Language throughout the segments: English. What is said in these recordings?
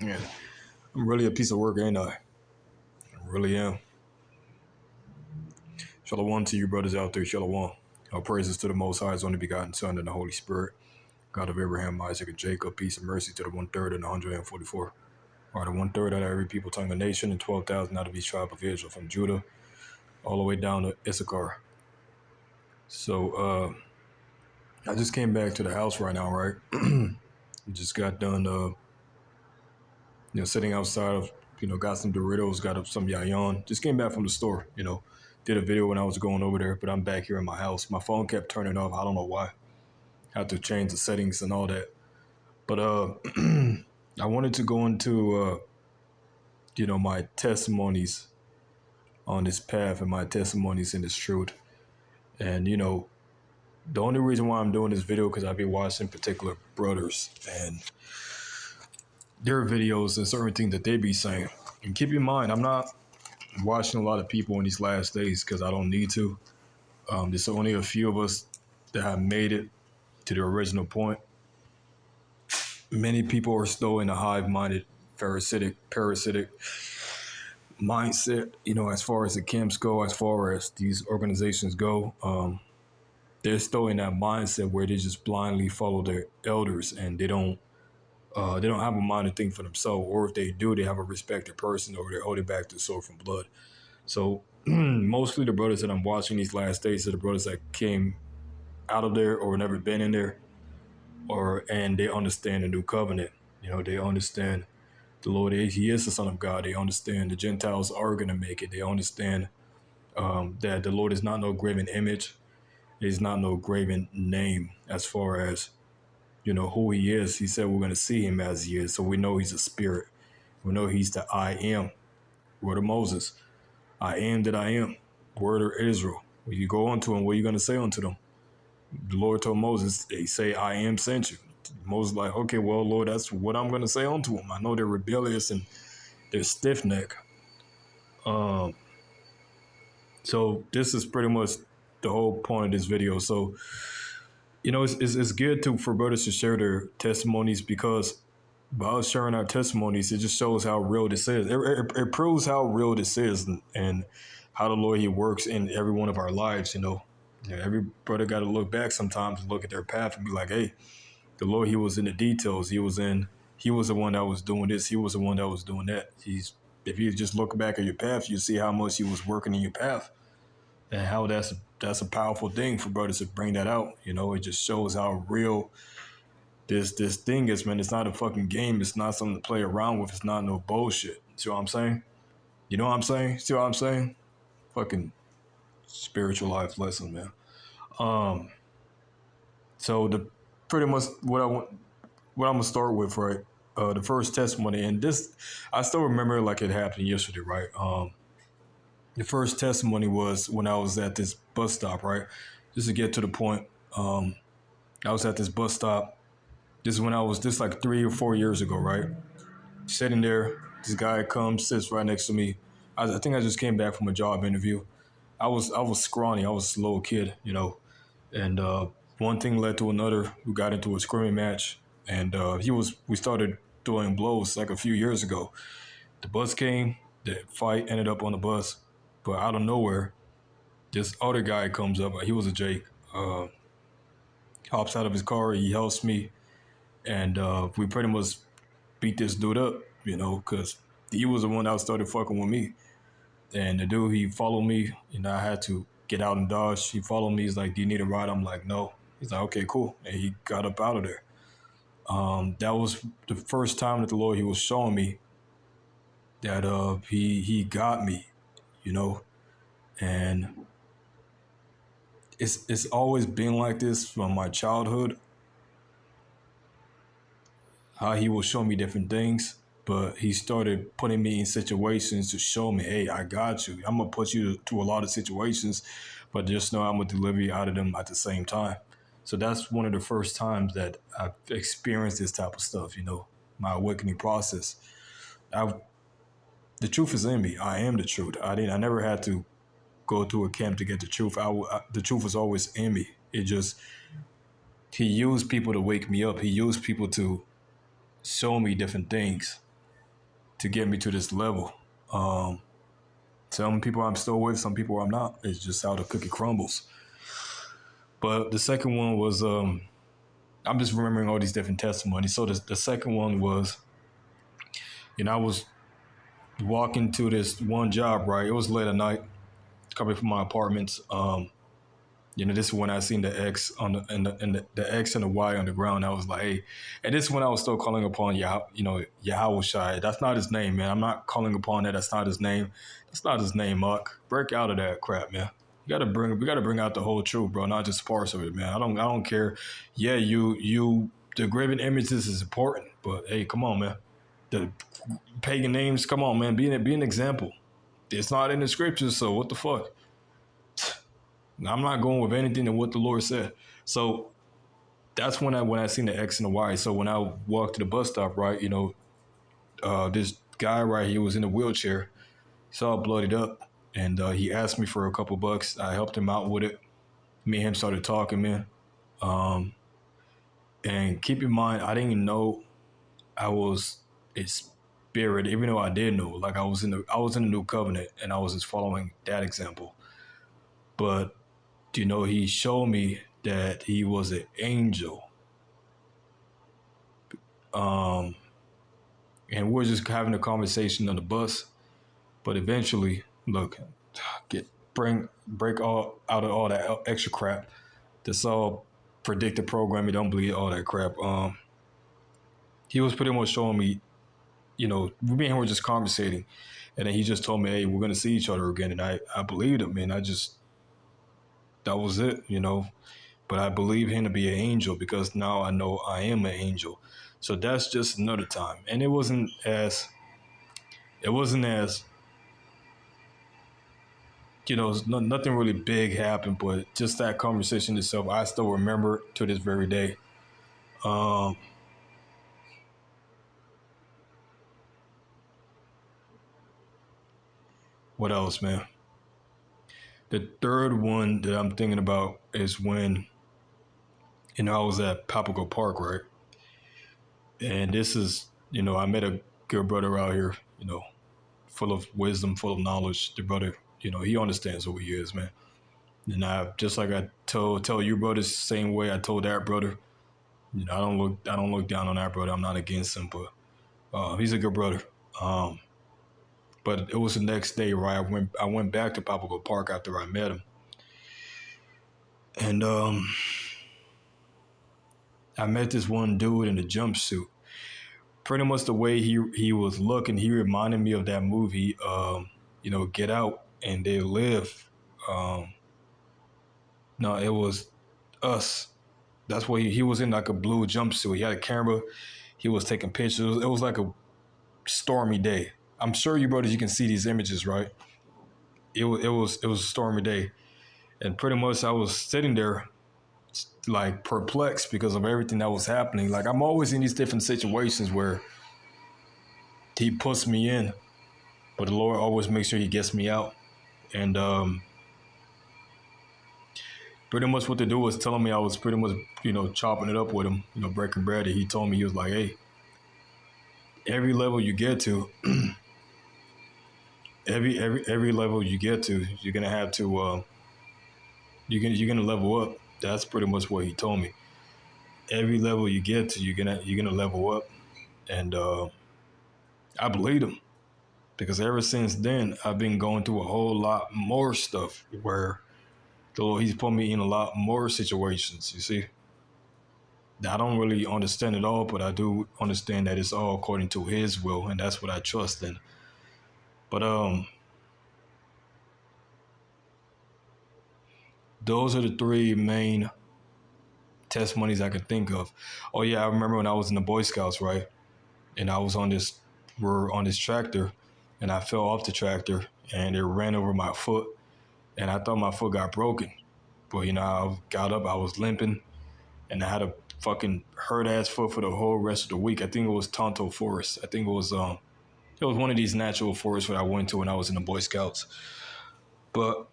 Yeah, I'm really a piece of work, ain't I? I really am. Shalom to you brothers out there. Shalom. All praises to the Most High, His only begotten Son, and the Holy Spirit. God of Abraham, Isaac, and Jacob. Peace and mercy to the 1/3 and the 144. Or the 1/3 out of every people, tongue, and nation, and 12,000 out of each tribe of Israel, from Judah all the way down to Issachar. So I just came back to the house right now, right? Just got done, sitting outside of, got some Doritos, got up some yayan. Just came back from the store, did a video when I was going over there, but I'm back here in my house. My phone kept turning off. I don't know why. Had to change the settings and all that. But I wanted to go into, my testimonies on this path and my testimonies in this truth. And, the only reason why I'm doing this video because I've been watching particular brothers and their videos and certain things that they be saying. And keep in mind, I'm not watching a lot of people in these last days because I don't need to. There's only a few of us that have made it to the original point. Many people are still in a hive-minded, parasitic mindset, as far as the camps go, as far as these organizations go. They're still in that mindset where they just blindly follow their elders and they don't have a mind to think for themselves, or if they do, they have a respected person, or they're holding back their soul from blood. So mostly the brothers that I'm watching these last days are the brothers that came out of there or never been in there, and they understand the new covenant. They understand the Lord, He is the Son of God. They understand the Gentiles are going to make it. They understand that the Lord is not no graven image. He's not no graven name as far as, who He is. He said we're going to see Him as He is. So we know He's a spirit. We know He's the I am. Word of Moses. I am that I am. Word of Israel. When you go unto Him, what are you going to say unto them? The Lord told Moses, they say, I am sent you. Moses like, okay, well, Lord, that's what I'm going to say unto them. I know they're rebellious and they're stiff-necked. So this is pretty much the whole point of this video. So, it's good for brothers to share their testimonies, because by us sharing our testimonies, it just shows how real this is. It proves how real this is and how the Lord, He works in every one of our lives, Every brother got to look back sometimes and look at their path and be like, hey, the Lord, He was in the details. He was the one that was doing this. He was the one that was doing that. If you just look back at your path, you see how much He was working in your path, and how that's a powerful thing for brothers to bring that out. It just shows how real this thing is, man. It's not a fucking game. It's not something to play around with. It's not no bullshit. See what I'm saying? You know what I'm saying? See what I'm saying? Fucking spiritual life lesson, man. So the pretty much what I'm gonna start with, right? The first testimony, and this I still remember like it happened yesterday, right? The first testimony was when I was at this bus stop, right? Just to get to the point, I was at this bus stop. This is when I was this like 3 or 4 years ago, right? Sitting there, this guy comes, sits right next to me. I think I just came back from a job interview. I was scrawny. I was a little kid, and one thing led to another. We got into a screaming match, and we started throwing blows like a few years ago. The bus came. The fight ended up on the bus, but out of nowhere, this other guy comes up. He was a Jake. Hops out of his car. He helps me, and we pretty much beat this dude up, because he was the one that started fucking with me. And the dude, he followed me, I had to get out and dodge. He followed me. He's like, do you need a ride? I'm like, no. He's like, okay, cool. And he got up out of there. That was the first time that the Lord, He was showing me that he got me, and it's always been like this from my childhood, how He will show me different things. But He started putting me in situations to show me, hey, I got you. I'm going to put you to a lot of situations, but just know I'm going to deliver you out of them at the same time. So that's one of the first times that I've experienced this type of stuff, my awakening process. The truth is in me. I am the truth. I never had to go to a camp to get the truth. The truth was always in me. He used people to wake me up. He used people to show me different things. to get me to this level. Um, some people I'm still with, some people I'm not. It's just how the cookie crumbles. But the second one was I'm just remembering all these different testimonies. So the second one was, I was walking to this one job, right? It was late at night, coming from my apartments. This is when I seen the X on the X and the Y on the ground. I was like, hey, and this is when I was still calling upon Yahweh Shai. That's not his name, man. I'm not calling upon that. That's not his name. That's not his name, Muck. Break out of that crap, man. We gotta bring out the whole truth, bro, not just parts of it, man. I don't care. Yeah, the graven images is important, but hey, come on, man. The pagan names, come on, man. Be an example. It's not in the scriptures, so what the fuck? I'm not going with anything than what the Lord said. So that's when I seen the X and the Y. So when I walked to the bus stop, right, this guy right here was in a wheelchair, he's all bloodied up, and he asked me for a couple bucks. I helped him out with it. Me and him started talking, man. And keep in mind, I didn't even know I was a spirit, even though I did know. Like I was in the new covenant, and I was just following that example. But he showed me that he was an angel. And we're just having a conversation on the bus. But eventually, look, break all out of all that extra crap. That's all predictive programming. Don't believe all that crap. He was pretty much showing me, me and him were just conversating, and then he just told me, "Hey, we're gonna see each other again." And I believed him, man. That was it, But I believe him to be an angel because now I know I am an angel. So that's just another time. And it wasn't as nothing really big happened, but just that conversation itself, I still remember to this very day. What else, man? The third one that I'm thinking about is when, I was at Papago Park, right? And this is, I met a good brother out here, full of wisdom, full of knowledge. The brother, he understands who he is, man. And just like I tell you brothers the same way I told that brother. I don't look down on that brother. I'm not against him, but he's a good brother. But it was the next day, right? I went back to Papago Park after I met him, and I met this one dude in a jumpsuit. Pretty much the way he was looking, he reminded me of that movie, Get Out and They Live. No, it was Us. That's what he was in, like a blue jumpsuit. He had a camera. He was taking pictures. It was like a stormy day. I'm sure you brothers, you can see these images, right? It was a stormy day, and pretty much I was sitting there like perplexed because of everything that was happening. Like I'm always in these different situations where he puts me in, but the Lord always makes sure he gets me out. And pretty much what the dude was telling me, I was pretty much, chopping it up with him, breaking bread. And he told me, he was like, hey, every level you get to, every level you get to, you're gonna have to, you're gonna level up. That's pretty much what he told me. Every level you get to, you're gonna level up, and I believed him because ever since then I've been going through a whole lot more stuff where the Lord, he's put me in a lot more situations. You see, I don't really understand it all, but I do understand that it's all according to His will, and that's what I trust in. But those are the three main testimonies I could think of. Oh yeah, I remember when I was in the Boy Scouts, right? And we're on this tractor, and I fell off the tractor, and it ran over my foot, and I thought my foot got broken. But I got up, I was limping, and I had a fucking hurt ass foot for the whole rest of the week. I think it was Tonto Forest. I think it was one of these natural forests that I went to when I was in the Boy Scouts. But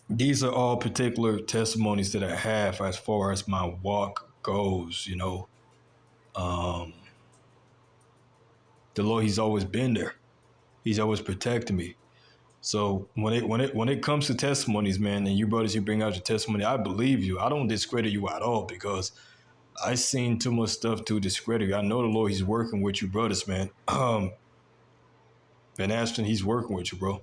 these are all particular testimonies that I have as far as my walk goes, The the Lord, He's always been there. He's always protecting me. So when it comes to testimonies, man, and you brothers, you bring out your testimony, I believe you. I don't discredit you at all because I seen too much stuff to discredit you. I know the Lord, He's working with you, brothers, man. Van Ashton, He's working with you, bro.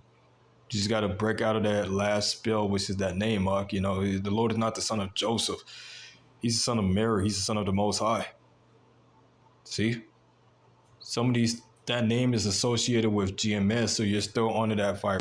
You just got to break out of that last spell, which is that name, Mark. You know, the Lord is not the son of Joseph. He's the son of Mary. He's the son of the Most High. See? Some of these, that name is associated with GMS, so you're still under that fire.